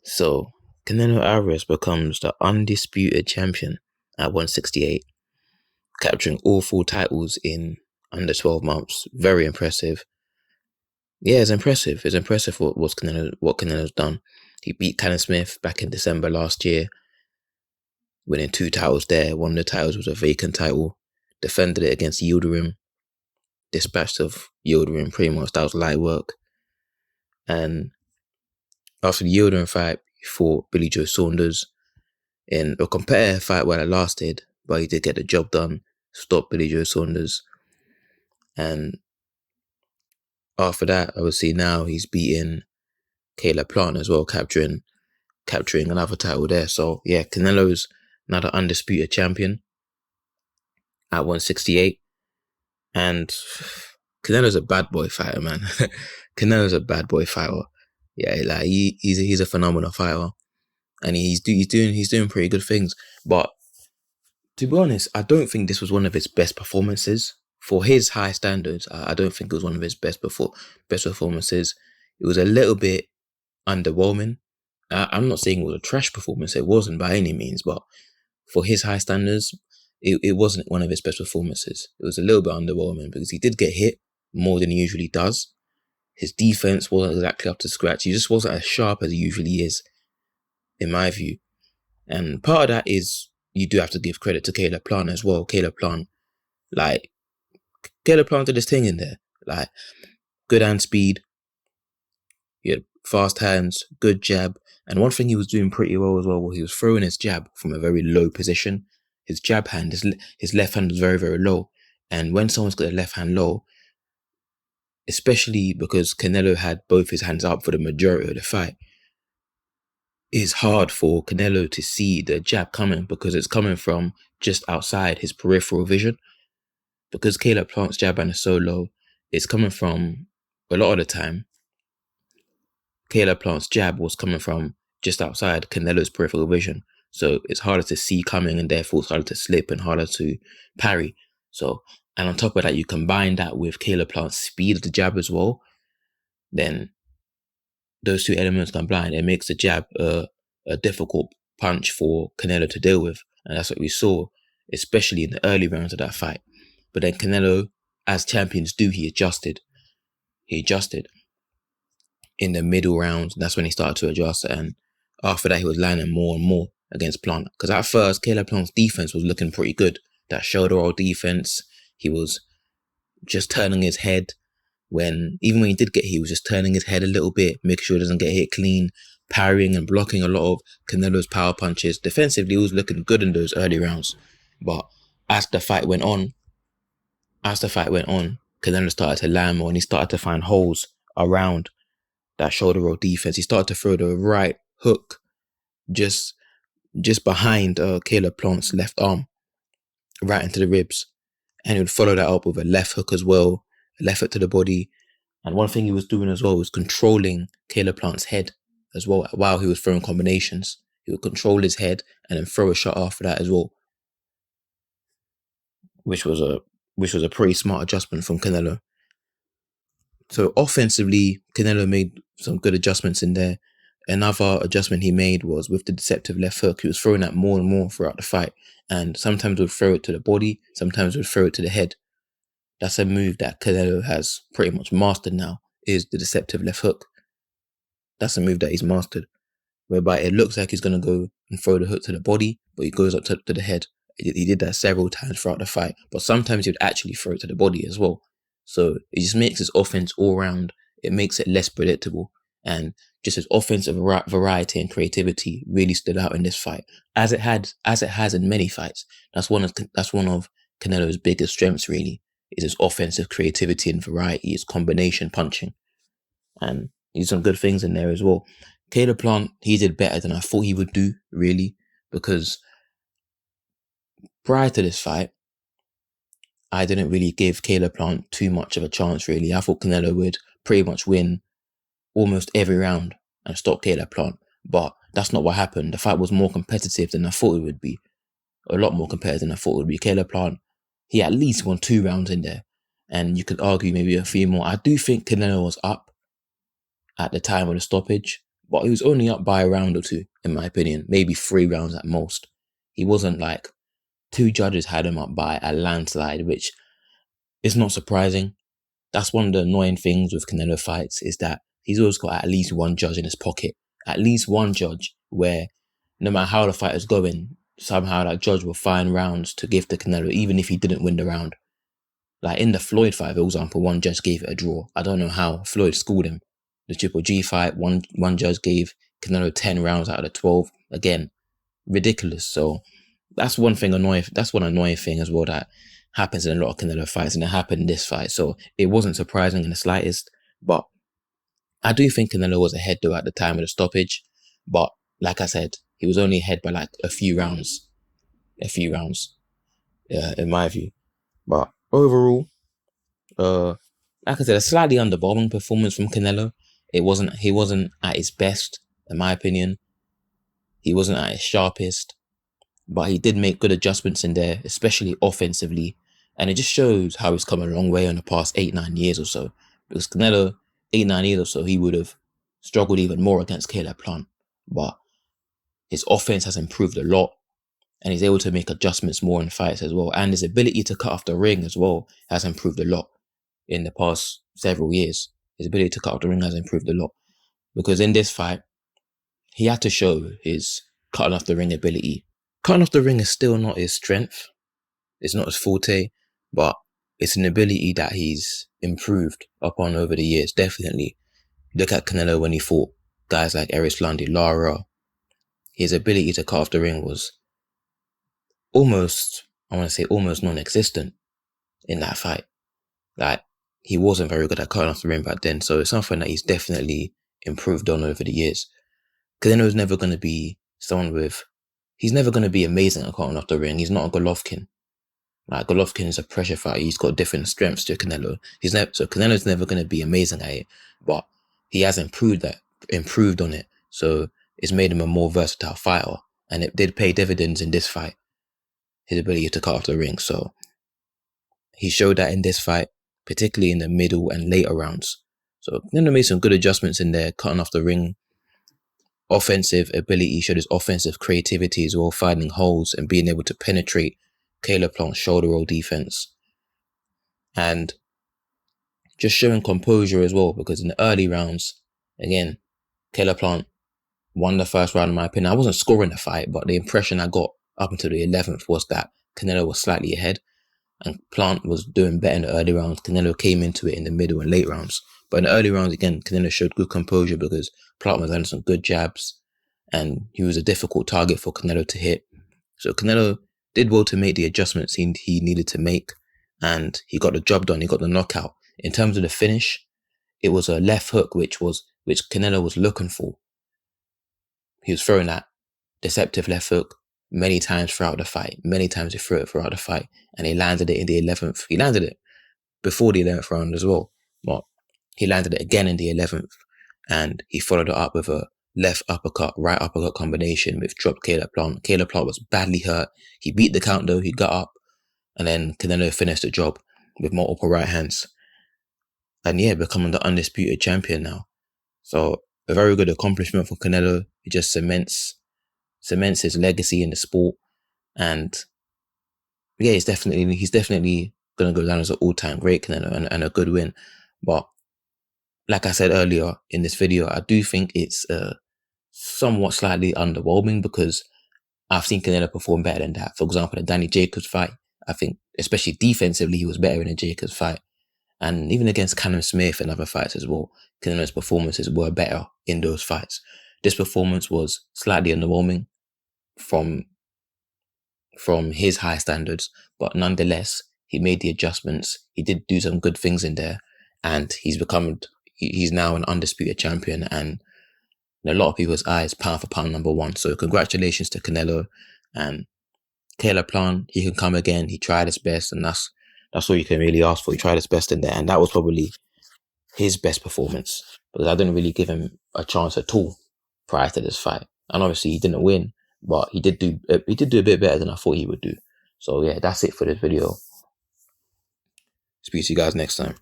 So Canelo Alvarez becomes the undisputed champion at 168, capturing all four titles in under 12 months. Very impressive. Yeah, it's impressive. It's impressive what Canelo's done. He beat Callum Smith back in December last year, winning two titles there. One of the titles was a vacant title. Defended it against Yildirim. Dispatched of Yildirim pretty much. That was light work. And after the Yildirim fight, he fought Billy Joe Saunders in a competitive fight while it lasted, but he did get the job done, stopped Billy Joe Saunders. And after that, obviously now he's beating Caleb Plant as well, capturing another title there. So yeah, Canelo's now the undisputed champion at 168. And Canelo's a bad boy fighter, man. Canelo's a bad boy fighter. Yeah, like he's a phenomenal fighter, and he's doing pretty good things. But to be honest, I don't think this was one of his best performances for his high standards. I don't think it was one of his best performances. It was a little bit underwhelming. I'm not saying it was a trash performance. It wasn't by any means, but for his high standards, it wasn't one of his best performances. It was a little bit underwhelming because he did get hit more than he usually does. His defense wasn't exactly up to scratch. He just wasn't as sharp as he usually is, in my view. And part of that is you do have to give credit to Caleb Plant as well. Caleb Plant did his thing in there. Like, good hand speed, he had fast hands, good jab. And one thing he was doing pretty well as well was he was throwing his jab from a very low position. His jab hand, his left hand was very, very low. And when someone's got their left hand low, especially because Canelo had both his hands up for the majority of the fight, it's hard for Canelo to see the jab coming because it's coming from just outside his peripheral vision. Because Caleb Plant's jab hand is so low, it's coming from, a lot of the time, Caleb Plant's jab was coming from just outside Canelo's peripheral vision. So it's harder to see coming and therefore it's harder to slip and harder to parry. So, and on top of that, you combine that with Caleb Plant's speed of the jab as well, then those two elements combined, it makes the jab a difficult punch for Canelo to deal with. And that's what we saw, especially in the early rounds of that fight. But then Canelo, as champions do, he adjusted. In the middle rounds. That's when he started to adjust. And after that, he was landing more and more against Plant. Because at first, Caleb Plant's defense was looking pretty good. That shoulder roll defense, he was just turning his head. Even when he did get hit, he was just turning his head a little bit, making sure he doesn't get hit clean, parrying and blocking a lot of Canelo's power punches. Defensively, he was looking good in those early rounds. But as the fight went on, Canelo started to land more and he started to find holes around that shoulder roll defense. He started to throw the right hook just behind Caleb Plant's left arm, right into the ribs. And he would follow that up with a left hook as well, a left hook to the body. And one thing he was doing as well was controlling Caleb Plant's head as well while he was throwing combinations. He would control his head and then throw a shot after that as well, which was a pretty smart adjustment from Canelo. So offensively, Canelo made some good adjustments in there. Another adjustment he made was with the deceptive left hook. He was throwing that more and more throughout the fight. And sometimes would throw it to the body, sometimes would throw it to the head. That's a move that Canelo has pretty much mastered now, is the deceptive left hook. That's a move that he's mastered, whereby it looks like he's going to go and throw the hook to the body, but he goes up to the head. He did that several times throughout the fight, but sometimes he would actually throw it to the body as well. So it just makes his offense all round. It makes it less predictable. And just his offensive variety and creativity really stood out in this fight, as it has in many fights. That's one of Canelo's biggest strengths, really, is his offensive creativity and variety, his combination punching. And he's some good things in there as well. Caleb Plant, he did better than I thought he would do, really, because prior to this fight, I didn't really give Caleb Plant too much of a chance, really. I thought Canelo would pretty much win almost every round and stop Caleb Plant. But that's not what happened. The fight was more competitive than I thought it would be. A lot more competitive than I thought it would be. Caleb Plant, he at least won 2 rounds in there. And you could argue maybe a few more. I do think Canelo was up at the time of the stoppage, but he was only up by a round or two, in my opinion, maybe 3 rounds at most. He wasn't like 2 judges had him up by a landslide, which is not surprising. That's one of the annoying things with Canelo fights, is that he's always got at least one judge in his pocket. At least one judge where no matter how the fight is going, somehow that judge will find rounds to give to Canelo, even if he didn't win the round. Like in the Floyd fight, for example, one judge gave it a draw. I don't know how. Floyd schooled him. The Triple G fight, one judge gave Canelo 10 rounds out of the 12. Again, ridiculous. So that's one annoying thing as well that happens in a lot of Canelo fights, and it happened in this fight. So it wasn't surprising in the slightest. But I do think Canelo was ahead though at the time of the stoppage. But like I said, he was only ahead by like a few rounds. In my view. But overall, like I said, a slightly underwhelming performance from Canelo. He wasn't at his best, in my opinion. He wasn't at his sharpest, but he did make good adjustments in there, especially offensively. And it just shows how he's come a long way in the past 8-9 years or so. Because Canelo, 8-9 years or so, he would have struggled even more against Caleb Plant. But his offense has improved a lot, and he's able to make adjustments more in fights as well. And his ability to cut off the ring as well has improved a lot in the past several years. His ability to cut off the ring has improved a lot. Because in this fight, he had to show his cutting off the ring ability. Cutting off the ring is still not his strength. It's not his forte, but it's an ability that he's improved upon over the years, definitely. Look at Canelo when he fought guys like Erislandy Lara. His ability to cut off the ring was almost non-existent in that fight. Like, he wasn't very good at cutting off the ring back then, so it's something that he's definitely improved on over the years. Canelo's never going to be he's never going to be amazing at cutting off the ring. He's not a Golovkin. Like, Golovkin is a pressure fighter. He's got different strengths to Canelo. So Canelo's never going to be amazing at it, but he has improved on it. So it's made him a more versatile fighter, and it did pay dividends in this fight, his ability to cut off the ring. So he showed that in this fight, particularly in the middle and later rounds. So Canelo made some good adjustments in there, cutting off the ring. Offensive ability, showed his offensive creativity as well, finding holes and being able to penetrate Caleb Plant's shoulder roll defense. And just showing composure as well, because in the early rounds, again, Caleb Plant won the first round in my opinion. I wasn't scoring the fight, but the impression I got up until the 11th was that Canelo was slightly ahead and Plant was doing better in the early rounds. Canelo came into it in the middle and late rounds. But in the early rounds, again, Canelo showed good composure because Plant was having some good jabs and he was a difficult target for Canelo to hit. So Canelo did well to make the adjustments he needed to make, and he got the job done. He got the knockout. In terms of the finish, it was a left hook which Canelo was looking for. He was throwing that deceptive left hook many times throughout the fight. Many times he threw it throughout the fight, and he landed it in the 11th. He landed it before the 11th round as well, but he landed it again in the 11th, and he followed it up with a left uppercut, right uppercut combination which dropped Caleb Plant. Caleb Plant was badly hurt. He beat the count though, he got up, and then Canelo finished the job with multiple right hands. And yeah, becoming the undisputed champion now. So a very good accomplishment for Canelo. It just cements his legacy in the sport. And yeah, he's definitely going to go down as an all-time great, Canelo, and a good win. But like I said earlier in this video, I do think it's somewhat slightly underwhelming because I've seen Canelo perform better than that. For example, the Danny Jacobs fight, I think, especially defensively, he was better in the Jacobs fight. And even against Callum Smith and other fights as well, Canelo's performances were better in those fights. This performance was slightly underwhelming from his high standards, but nonetheless, he made the adjustments. He did do some good things in there, and he's now an undisputed champion, and in a lot of people's eyes, pound for pound #1. So congratulations to Canelo. And Caleb Plant, he can come again. He tried his best, and that's all you can really ask for. He tried his best in there, and that was probably his best performance because I didn't really give him a chance at all prior to this fight. And obviously he didn't win, but he did do a bit better than I thought he would do. So yeah, that's it for this video. Speak to you guys next time.